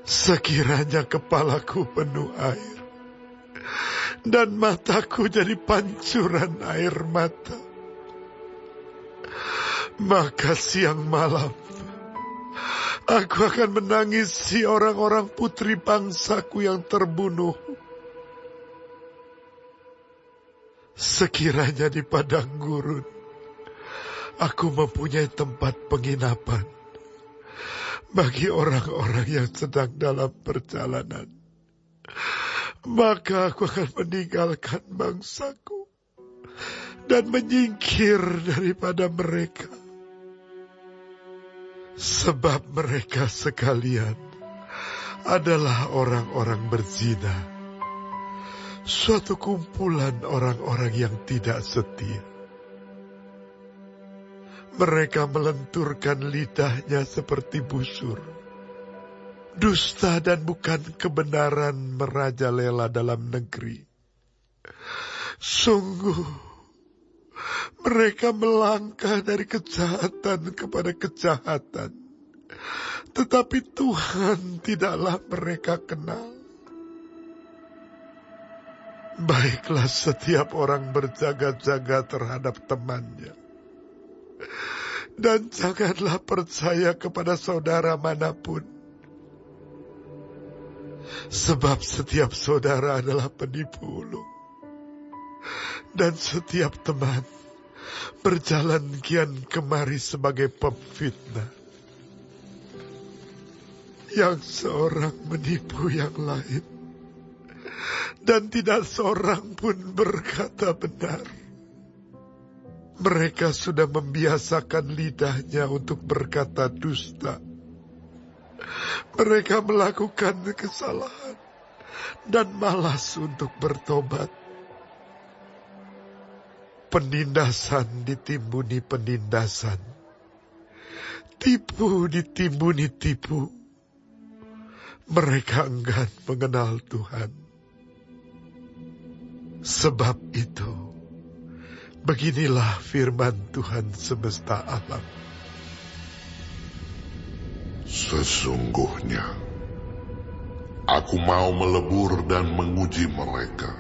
Sekiranya kepalaku penuh air, dan mataku jadi pancuran air mata, maka siang malam aku akan menangisi orang-orang putri bangsaku yang terbunuh. Sekiranya di padang gurun aku mempunyai tempat penginapan bagi orang-orang yang sedang dalam perjalanan, maka aku akan meninggalkan bangsaku dan menyingkir daripada mereka. Sebab mereka sekalian adalah orang-orang berzina, suatu kumpulan orang-orang yang tidak setia. Mereka melenturkan lidahnya seperti busur. Dusta dan bukan kebenaran merajalela dalam negeri. Sungguh, mereka melangkah dari kejahatan kepada kejahatan, tetapi Tuhan tidaklah mereka kenal. Baiklah setiap orang berjaga-jaga terhadap temannya, dan janganlah percaya kepada saudara manapun. Sebab setiap saudara adalah penipu ulung, dan setiap teman berjalan kian kemari sebagai pemfitnah. Yang seorang menipu yang lain, dan tidak seorang pun berkata benar. Mereka sudah membiasakan lidahnya untuk berkata dusta. Mereka melakukan kesalahan dan malas untuk bertobat. Penindasan ditimbuni penindasan, tipu ditimbuni tipu. Mereka enggan mengenal Tuhan. Sebab itu, beginilah firman Tuhan semesta alam. Sesungguhnya, aku mau melebur dan menguji mereka.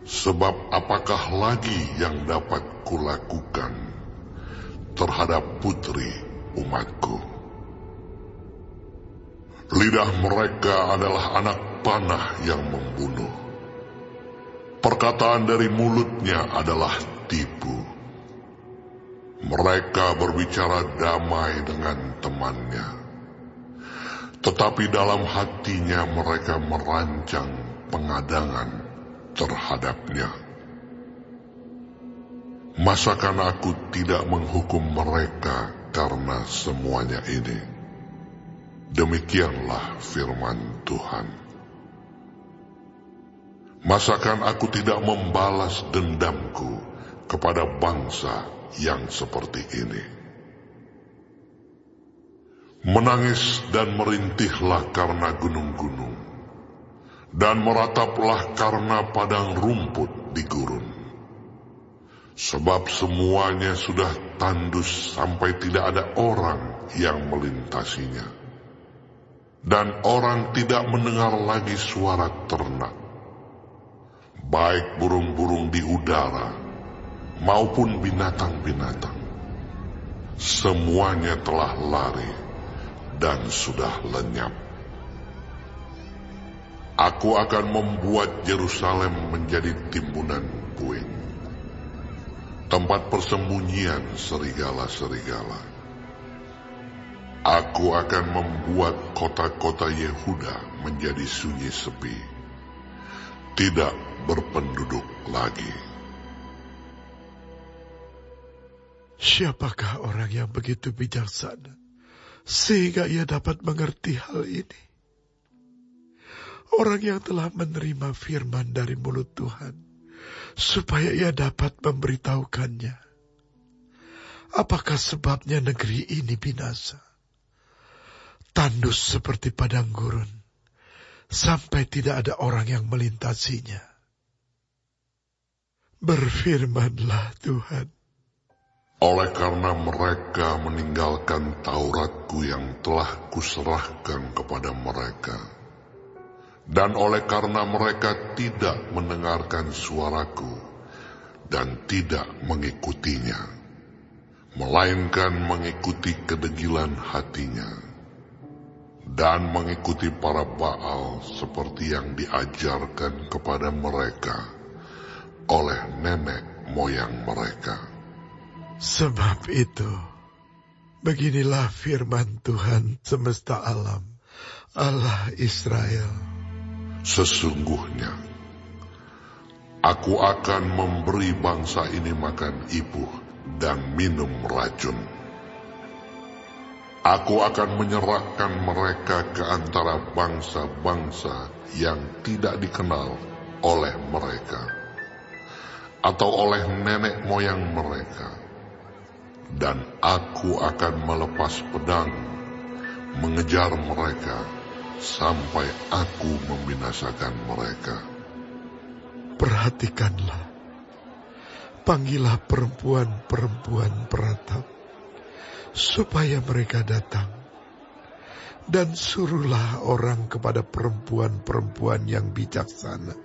Sebab apakah lagi yang dapat kulakukan terhadap putri umatku? Lidah mereka adalah anak panah yang membunuh. Perkataan dari mulutnya adalah tipu. Mereka berbicara damai dengan temannya, tetapi dalam hatinya mereka merancang pengadangan terhadapnya. Masakan aku tidak menghukum mereka karena semuanya ini? Demikianlah firman Tuhan. Masakan aku tidak membalas dendamku kepada bangsa yang seperti ini? Menangis dan merintihlah karena gunung-gunung, dan merataplah karena padang rumput di gurun. Sebab semuanya sudah tandus sampai tidak ada orang yang melintasinya, dan orang tidak mendengar lagi suara ternak. Baik burung-burung di udara maupun binatang-binatang, semuanya telah lari dan sudah lenyap. Aku akan membuat Yerusalem menjadi timbunan puing, tempat persembunyian serigala-serigala. Aku akan membuat kota-kota Yehuda menjadi sunyi sepi, tidak berpenduduk lagi. Siapakah orang yang begitu bijaksana sehingga ia dapat mengerti hal ini? Orang yang telah menerima firman dari mulut Tuhan, supaya ia dapat memberitahukannya. Apakah sebabnya negeri ini binasa? Tandus seperti padang gurun, sampai tidak ada orang yang melintasinya. Berfirmanlah Tuhan, Oleh karena mereka meninggalkan Tauratku yang telah kuserahkan kepada mereka, dan oleh karena mereka tidak mendengarkan suaraku dan tidak mengikutinya, melainkan mengikuti kedegilan hatinya, dan mengikuti para Baal seperti yang diajarkan kepada mereka oleh nenek moyang mereka. Sebab itu, beginilah firman Tuhan semesta alam, Allah Israel. Sesungguhnya, aku akan memberi bangsa ini makan ibuh dan minum racun. Aku akan menyerahkan mereka ke antara bangsa-bangsa yang tidak dikenal oleh mereka, atau oleh nenek moyang mereka. Dan aku akan melepas pedang, mengejar mereka, sampai aku membinasakan mereka. Perhatikanlah, panggillah perempuan-perempuan peratap, supaya mereka datang. Dan suruhlah orang kepada perempuan-perempuan yang bijaksana,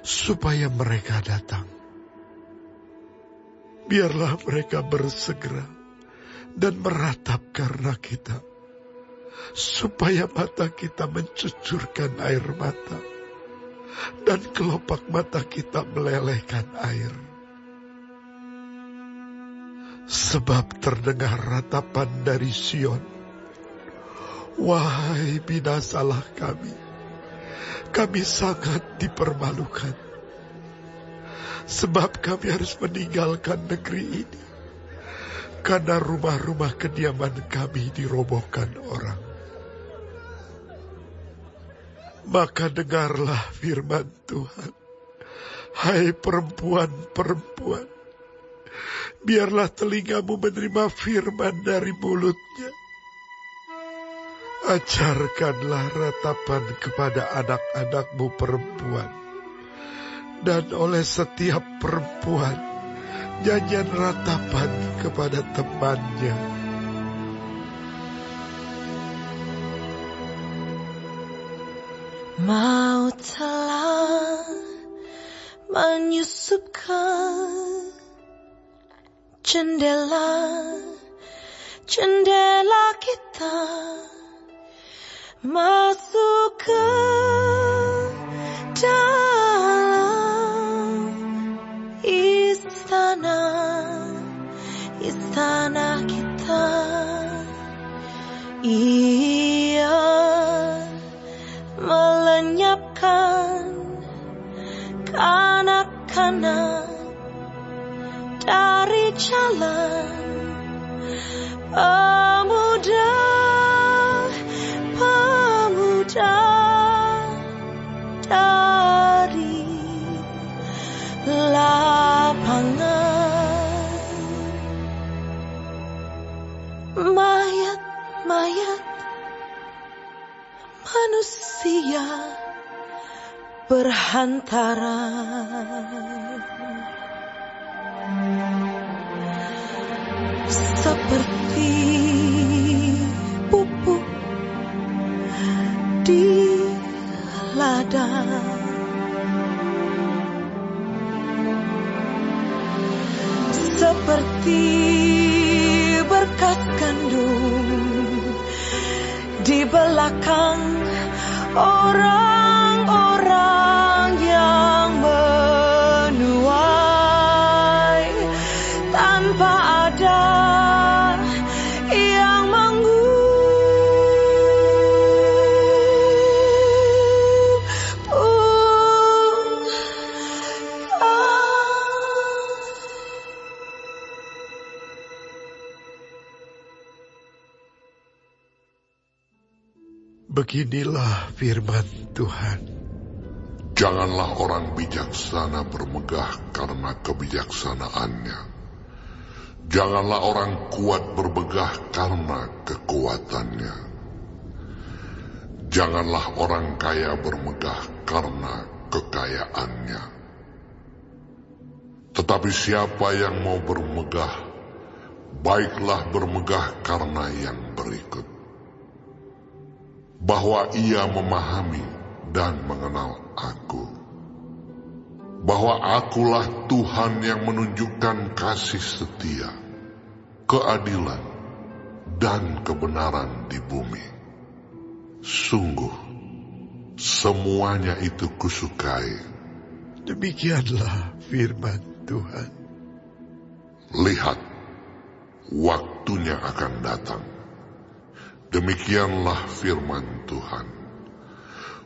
supaya mereka datang. Biarlah mereka bersegera dan meratap karena kita, supaya mata kita mencucurkan air mata, dan kelopak mata kita melelehkan air. Sebab terdengar ratapan dari Sion, wahai binasalah kami sangat dipermalukan. Sebab kami harus meninggalkan negeri ini, karena rumah-rumah kediaman kami dirobohkan orang. Maka dengarlah firman Tuhan, hai perempuan-perempuan, biarlah telingamu menerima firman dari mulutnya. Ajarkanlah ratapan kepada anak-anakmu perempuan, dan oleh setiap perempuan nyanyian ratapan kepada temannya. Maut telah menyusupkan jendela kita masuk ke dalam istana kita. Ia melenyapkan kanak-kanak dari jalan, pemuda dari lapangan. Mayat manusia berhantaran, seperti pupuk di ladang. Seperti berkas gandum di belakang orang-orang yang menuai, tanpa ada yang Beginilah firman Tuhan. Janganlah orang bijaksana bermegah karena kebijaksanaannya. Janganlah orang kuat bermegah karena kekuatannya. Janganlah orang kaya bermegah karena kekayaannya. Tetapi siapa yang mau bermegah, baiklah bermegah karena yang berikut, bahwa ia memahami dan mengenal aku, bahwa akulah Tuhan yang menunjukkan kasih setia, keadilan, dan kebenaran di bumi. Sungguh, semuanya itu kusukai. Demikianlah firman Tuhan. Lihat, waktunya akan datang. Demikianlah firman Tuhan,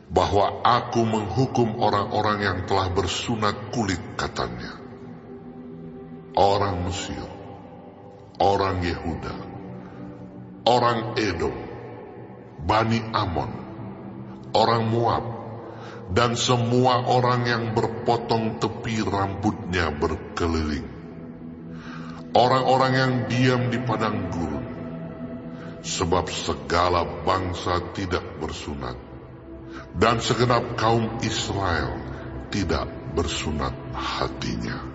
bahwa aku menghukum orang-orang yang telah bersunat kulit, katanya, orang Mesir, orang Yehuda, orang Edom, Bani Amon, orang Moab, dan semua orang yang berpotong tepi rambutnya berkeliling, orang-orang yang diam di padang gurun, sebab segala bangsa tidak bersunat, dan segenap kaum Israel tidak bersunat hatinya.